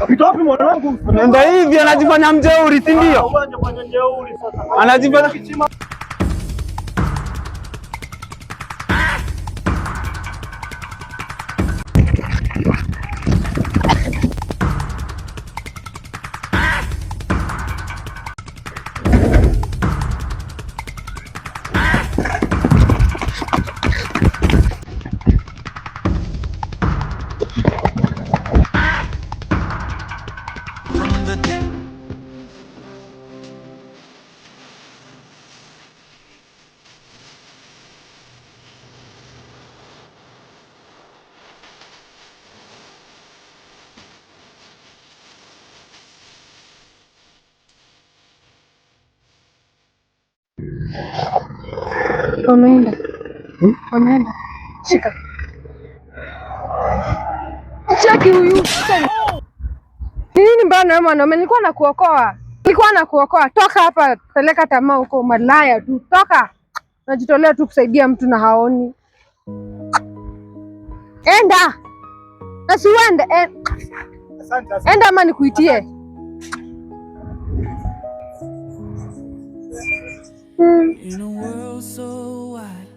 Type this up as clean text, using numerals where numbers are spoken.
Kapita wapi mwanangu? Nenda hivi anajifanya mjeuri, si ndio? Anajifanya Wameenda. Shika. Cheki huyu. Nini mbona mwanaume, nilikuwa nakuokoa. Toka hapa, peleka tamaa huko, malaya tu. Toka. Najitolea tu kusaidia mtu na haoni. Enda. Na si uende. Enda ama nikuitie. In a world so wide